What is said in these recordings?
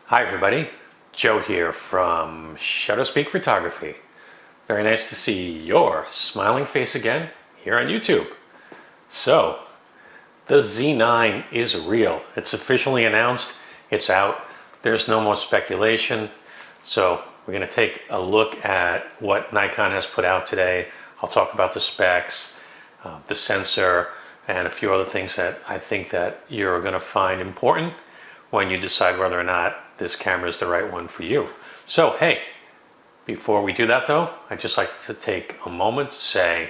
Hi everybody, Joe here from SHUTTERSPEAK Photography. Very nice to see your smiling face again here on YouTube. So, the Z9 is real. It's officially announced, it's out, there's no more speculation. So we're going to take a look at what Nikon has put out today. I'll talk about the specs, the sensor, and a few other things that I think that you're going to find important when you decide whether or not this camera is the right one for you. So hey, before we do that though, I'd just like to take a moment to say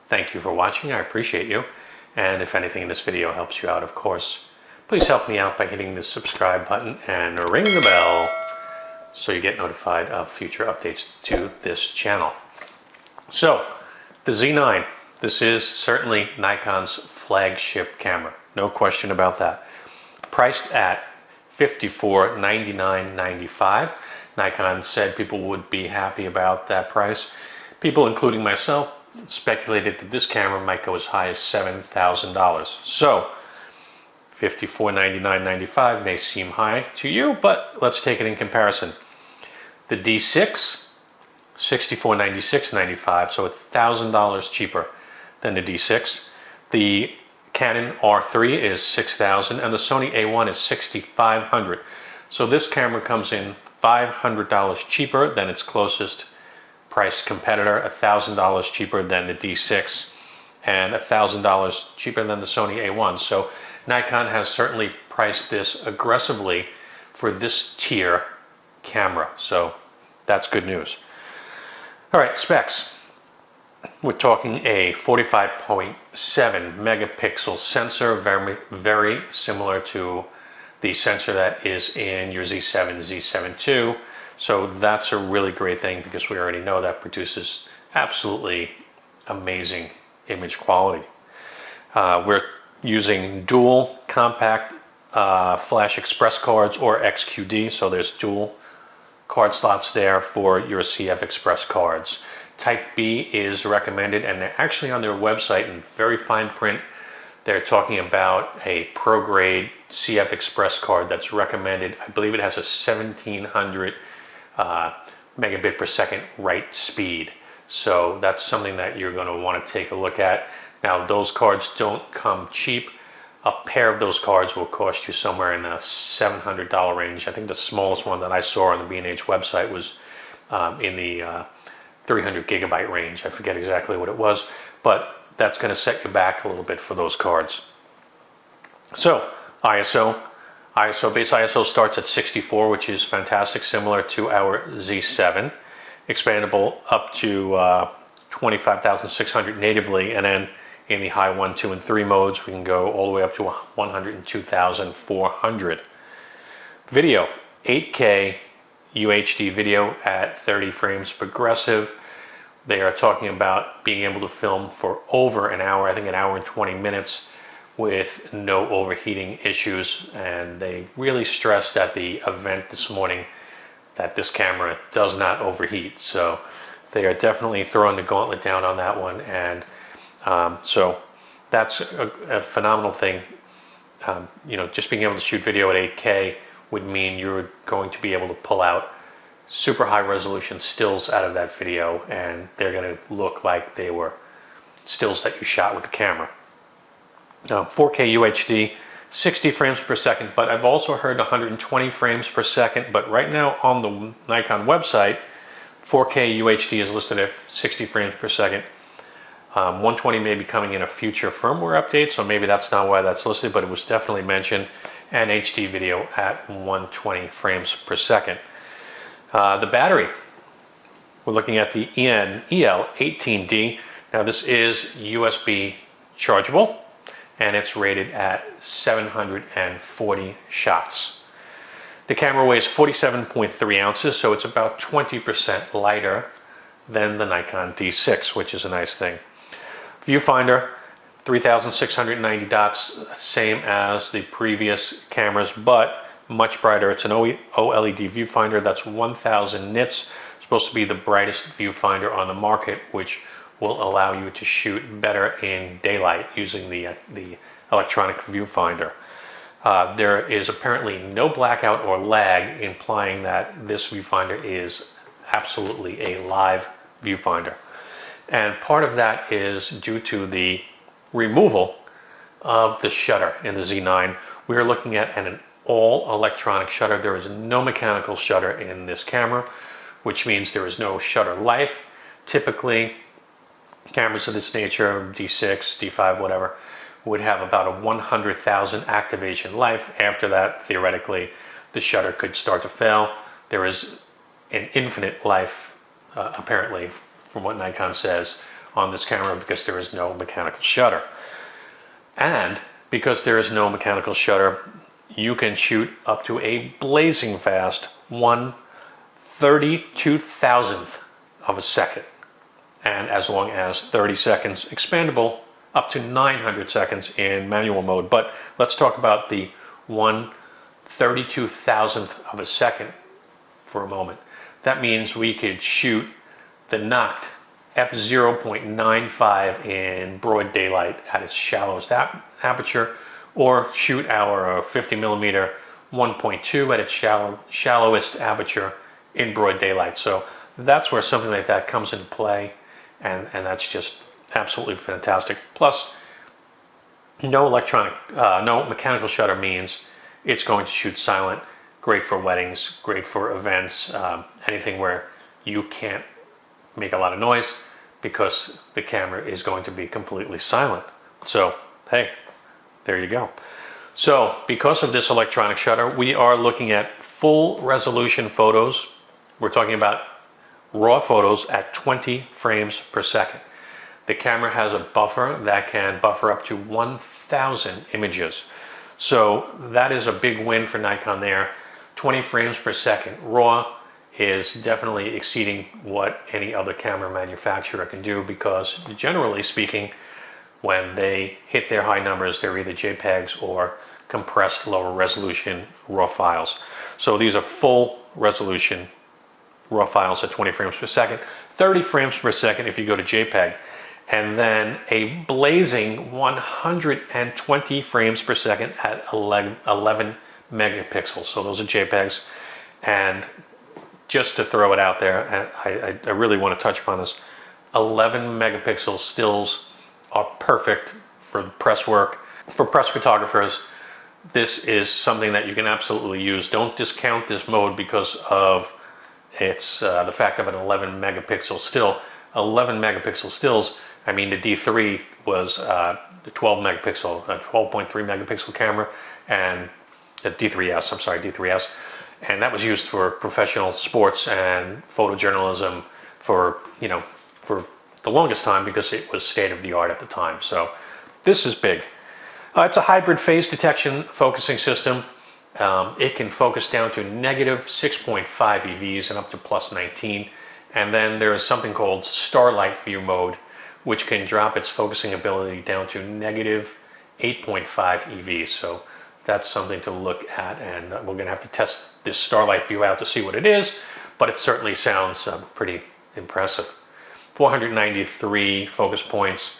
thank you for watching. I appreciate you. And if anything in this video helps you out, of course, please help me out by hitting the subscribe button and ring the bell so you get notified of future updates to this channel. So, the Z9, this is certainly Nikon's flagship camera. No question about that. Priced at $5499.95. Nikon said people would be happy about that price. People, including myself, speculated that this camera might go as high as $7,000. So, $5499.95 may seem high to you, but let's take it in comparison. The D6, $6496.95, so $1,000 cheaper than the D6. The Canon R3 is $6,000 and the Sony A1 is $6,500. So this camera comes in $500 cheaper than its closest price competitor, $1,000 cheaper than the D6, and $1,000 cheaper than the Sony A1. So Nikon has certainly priced this aggressively for this tier camera. So that's good news. All right, specs. We're talking a 45.7 megapixel sensor, very similar to the sensor that is in your Z7, Z7 II. So that's a really great thing because we already know that produces absolutely amazing image quality. We're using dual compact flash express cards or XQD, so there's dual card slots there for your CF express cards. Type B is recommended, and they're actually on their website in very fine print. They're talking about a pro-grade CF Express card that's recommended. I believe it has a 1700 megabit per second write speed. So that's something that you're going to want to take a look at. Now, those cards don't come cheap. A pair of those cards will cost you somewhere in the $700 range. I think the smallest one that I saw on the B&H website was in the 300 gigabyte range. I forget exactly what it was, but that's going to set you back a little bit for those cards. So base ISO starts at 64, which is fantastic, similar to our Z7. Expandable up to 25,600 natively, and then in the high 1, 2, and 3 modes, we can go all the way up to 102,400. Video, 8K UHD video at 30 frames progressive. They are talking about being able to film for over an hour, I think an hour and 20 minutes, with no overheating issues. And they really stressed at the event this morning that this camera does not overheat. So they are definitely throwing the gauntlet down on that one. And so that's a phenomenal thing. You know, just being able to shoot video at 8K would mean you're going to be able to pull out super high resolution stills out of that video, and they're going to look like they were stills that you shot with the camera. 4K UHD, 60 frames per second, but I've also heard 120 frames per second, but right now on the Nikon website, 4K UHD is listed at 60 frames per second. 120 may be coming in a future firmware update, so maybe that's not why that's listed, but it was definitely mentioned, and HD video at 120 frames per second. The battery, we're looking at the EL18D. Now this is USB chargeable, and it's rated at 740 shots. The camera weighs 47.3 ounces, so it's about 20% lighter than the Nikon D6, which is a nice thing. Viewfinder, 3,690 dots, same as the previous cameras, but much brighter. It's an OLED viewfinder that's 1,000 nits. It's supposed to be the brightest viewfinder on the market, which will allow you to shoot better in daylight using the electronic viewfinder. There is apparently no blackout or lag, implying that this viewfinder is absolutely a live viewfinder. And part of that is due to the removal of the shutter in the Z9. We are looking at an all electronic shutter. There is no mechanical shutter in this camera, which means there is no shutter life. Typically, cameras of this nature, D6, D5, whatever, would have about a 100,000 activation life. After that, theoretically, the shutter could start to fail. There is an infinite life, apparently, from what Nikon says, on this camera because there is no mechanical shutter. And because there is no mechanical shutter, you can shoot up to a blazing fast 1/32,000th of a second, and as long as 30 seconds expandable, up to 900 seconds in manual mode. But let's talk about the 1/32,000th of a second for a moment. That means we could shoot the knocked f/0.95 in broad daylight at its shallowest aperture, or shoot our 50mm 1.2 at its shallowest aperture in broad daylight. So that's where something like that comes into play, and that's just absolutely fantastic. Plus, no mechanical shutter means it's going to shoot silent. Great for weddings, great for events, anything where you can't make a lot of noise because the camera is going to be completely silent. So, hey, there you go. So, because of this electronic shutter, we are looking at full resolution photos. We're talking about raw photos at 20 frames per second. The camera has a buffer that can buffer up to 1,000 images. So that is a big win for Nikon there. 20 frames per second raw is definitely exceeding what any other camera manufacturer can do, because generally speaking, when they hit their high numbers, they're either JPEGs or compressed lower resolution raw files. So these are full resolution raw files at 20 frames per second, 30 frames per second if you go to JPEG, and then a blazing 120 frames per second at 11 megapixels. So those are JPEGs. And just to throw it out there, and I really want to touch upon this, 11 megapixel stills are perfect for press work. For press photographers, this is something that you can absolutely use. Don't discount this mode because of its the fact of an 11 megapixel still. 11 megapixel stills, I mean, the D3 was the 12 megapixel, a 12.3 megapixel camera, and the D3S, I'm sorry, D3S, and that was used for professional sports and photojournalism for, you know, for the longest time because it was state of the art at the time. So this is big. It's a hybrid phase detection focusing system. It can focus down to negative 6.5 EVs and up to plus 19. And then there is something called starlight view mode, which can drop its focusing ability down to negative 8.5 EVs. So that's something to look at, and we're going to have to test this starlight view out to see what it is, but it certainly sounds pretty impressive. 493 focus points.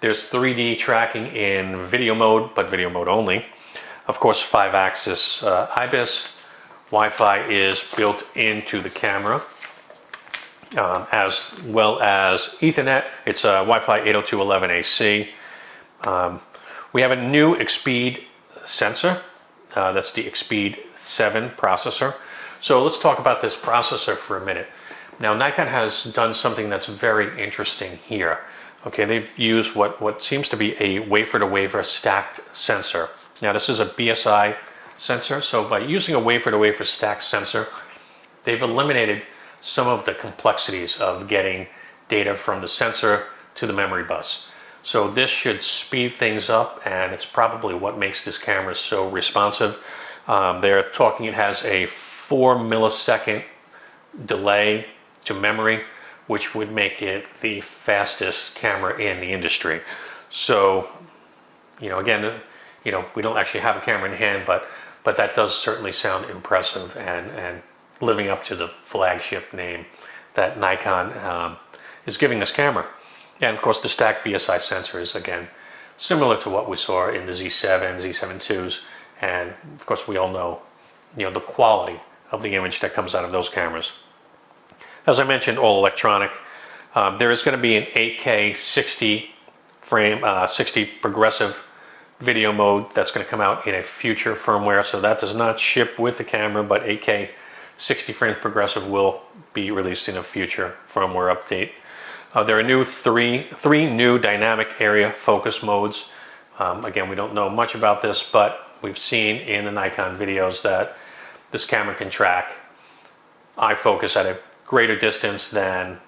There's 3D tracking in video mode, but video mode only. Of course, 5-axis IBIS. Wi-Fi is built into the camera, as well as Ethernet. It's a Wi-Fi 802.11ac. We have a new Xpeed sensor. That's the Xpeed 7 processor. So let's talk about this processor for a minute. Now, Nikon has done something that's very interesting here. Okay, they've used what seems to be a wafer-to-wafer stacked sensor. Now, this is a BSI sensor, so by using a wafer-to-wafer stacked sensor, they've eliminated some of the complexities of getting data from the sensor to the memory bus. So this should speed things up, and it's probably what makes this camera so responsive. They're talking it has a 4 millisecond delay to memory, which would make it the fastest camera in the industry. So, you know, again, you know, we don't actually have a camera in hand, but that does certainly sound impressive and living up to the flagship name that Nikon is giving this camera. And of course, the stacked BSI sensor is, again, similar to what we saw in the Z7, Z7 IIs, And of course, we all know, the quality of the image that comes out of those cameras. As I mentioned, all electronic. There is going to be an 8K 60 progressive video mode that's going to come out in a future firmware. So that does not ship with the camera, but 8K 60 frames progressive will be released in a future firmware update. There are three new dynamic area focus modes. Again, we don't know much about this, but we've seen in the Nikon videos that this camera can track eye focus at a greater distance than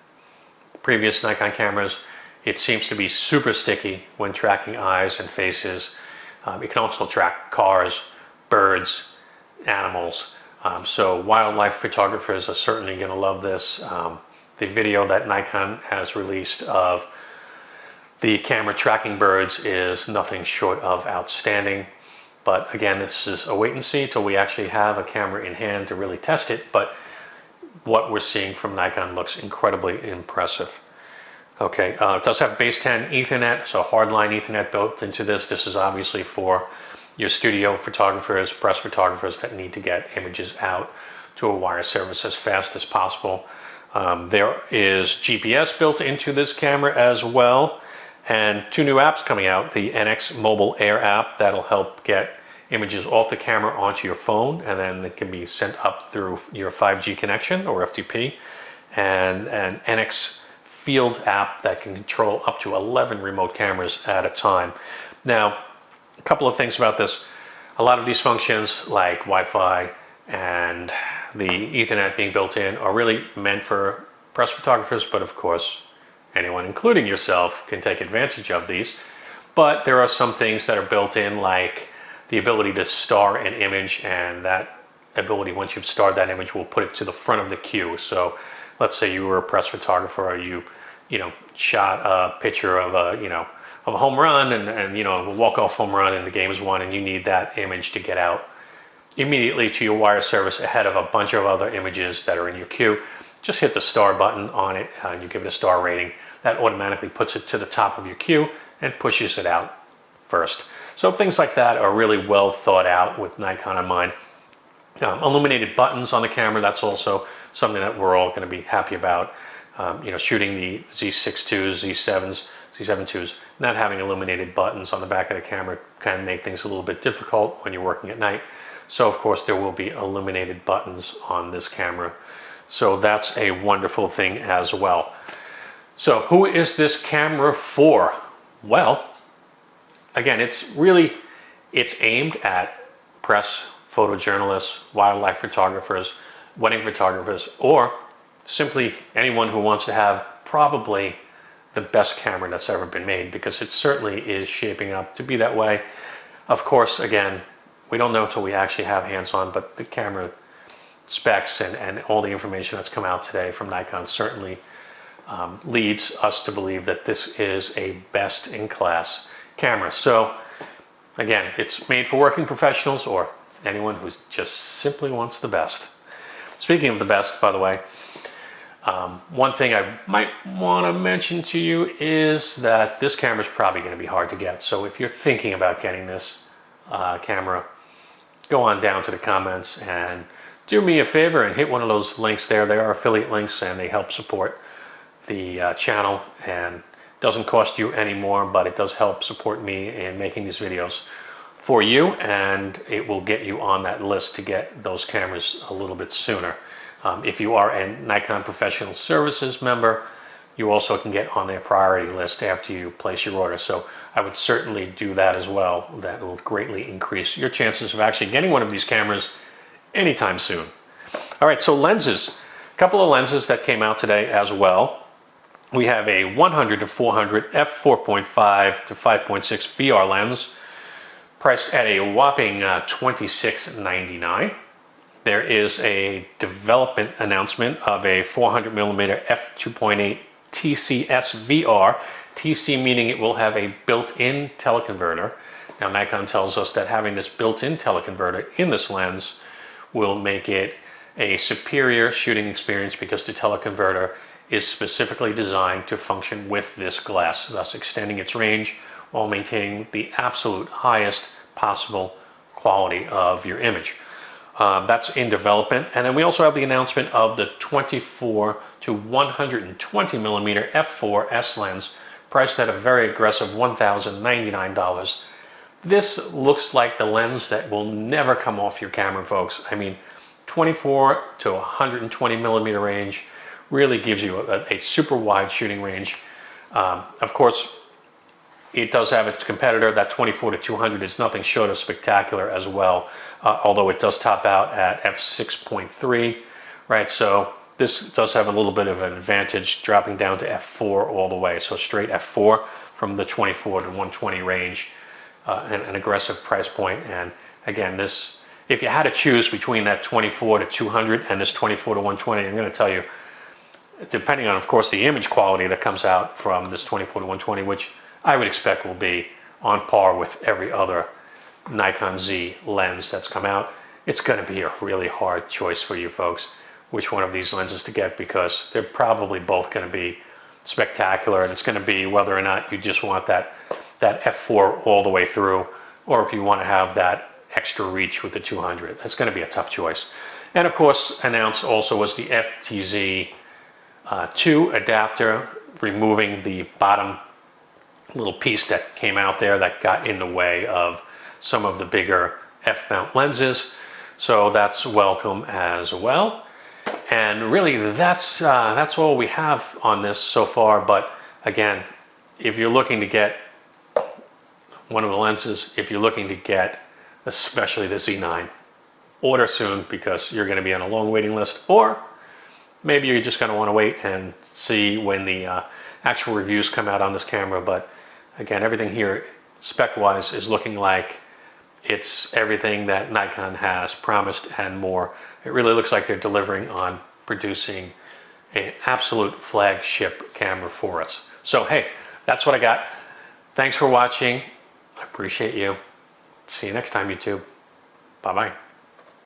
previous Nikon cameras. It seems to be super sticky when tracking eyes and faces. It can also track cars, birds, animals. So wildlife photographers are certainly going to love this. The video that Nikon has released of the camera tracking birds is nothing short of outstanding. But again, this is a wait and see till we actually have a camera in hand to really test it. But what we're seeing from Nikon looks incredibly impressive. Okay, it does have base 10 Ethernet, so hardline Ethernet built into this. This is obviously for your studio photographers, press photographers that need to get images out to a wire service as fast as possible. There is GPS built into this camera as well, and two new apps coming out. The NX Mobile Air app that'll help get images off the camera onto your phone, and then it can be sent up through your 5G connection or FTP, and an NX Field app that can control up to 11 remote cameras at a time. Now, a couple of things about this. A lot of these functions like Wi-Fi and the Ethernet being built in are really meant for press photographers, but of course anyone, including yourself, can take advantage of these. But there are some things that are built in, like the ability to star an image, and that ability, once you've starred that image, will put it to the front of the queue. So let's say you were a press photographer, or you shot a picture of a home run and a walk-off home run, and the game is won, and you need that image to get out immediately to your wire service ahead of a bunch of other images that are in your queue. Just hit the star button on it, and you give it a star rating. That automatically puts it to the top of your queue and pushes it out first. So things like that are really well thought out with Nikon in mind. Illuminated buttons on the camera, that's also something that we're all going to be happy about. Shooting the Z6 IIs, Z7s, Z7 IIs, not having illuminated buttons on the back of the camera can make things a little bit difficult when you're working at night. So of course there will be illuminated buttons on this camera. So that's a wonderful thing as well. So who is this camera for? Well, again, it's aimed at press, photojournalists, wildlife photographers, wedding photographers, or simply anyone who wants to have probably the best camera that's ever been made, because it certainly is shaping up to be that way. Of course, again, we don't know until we actually have hands-on, but the camera specs and all the information that's come out today from Nikon certainly leads us to believe that this is a best-in-class camera. So again, it's made for working professionals or anyone who just simply wants the best. Speaking of the best, by the way, one thing I might want to mention to you is that this camera is probably going to be hard to get. So if you're thinking about getting this camera, go on down to the comments and do me a favor and hit one of those links there. They are affiliate links and they help support the channel, and it doesn't cost you any more, but it does help support me in making these videos for you, and it will get you on that list to get those cameras a little bit sooner. If you are a Nikon Professional Services member, you also can get on their priority list after you place your order. So I would certainly do that as well. That will greatly increase your chances of actually getting one of these cameras anytime soon. All right, so lenses. A couple of lenses that came out today as well. We have a 100 to 400 f4.5 to 5.6 VR lens, priced at a whopping $26.99. There is a development announcement of a 400mm f2.8 TCS VR. TC meaning it will have a built-in teleconverter. Now Nikon tells us that having this built-in teleconverter in this lens will make it a superior shooting experience, because the teleconverter is specifically designed to function with this glass, thus extending its range while maintaining the absolute highest possible quality of your image. That's in development. And then we also have the announcement of the 24 to 120 millimeter f4S lens, priced at a very aggressive $1,099. This looks like the lens that will never come off your camera, folks. I mean, 24 to 120 millimeter range really gives you a super wide shooting range. Of course, it does have its competitor. That 24 to 200 is nothing short of spectacular as well, although it does top out at f6.3, right? So this does have a little bit of an advantage, dropping down to f4 all the way. So straight f4 from the 24 to 120 range, an aggressive price point. And again, this, if you had to choose between that 24 to 200 and this 24 to 120, I'm going to tell you, depending on, of course, the image quality that comes out from this 24 to 120, which I would expect will be on par with every other Nikon Z lens that's come out, it's going to be a really hard choice for you folks, which one of these lenses to get, because they're probably both going to be spectacular, and it's going to be whether or not you just want that f4 all the way through, or if you want to have that extra reach with the 200. That's going to be a tough choice. And of course, announced also was the FTZ II adapter, removing the bottom little piece that came out there that got in the way of some of the bigger f-mount lenses. So that's welcome as well. And really, that's all we have on this so far. But again, if you're looking to get one of the lenses, if you're looking to get especially the Z9, order soon, because you're going to be on a long waiting list, or maybe you're just going to want to wait and see when the actual reviews come out on this camera. But again, everything here spec-wise is looking like it's everything that Nikon has promised and more. It really looks like they're delivering on producing an absolute flagship camera for us. So hey, that's what I got. Thanks for watching. I appreciate you. See you next time, YouTube. Bye-bye.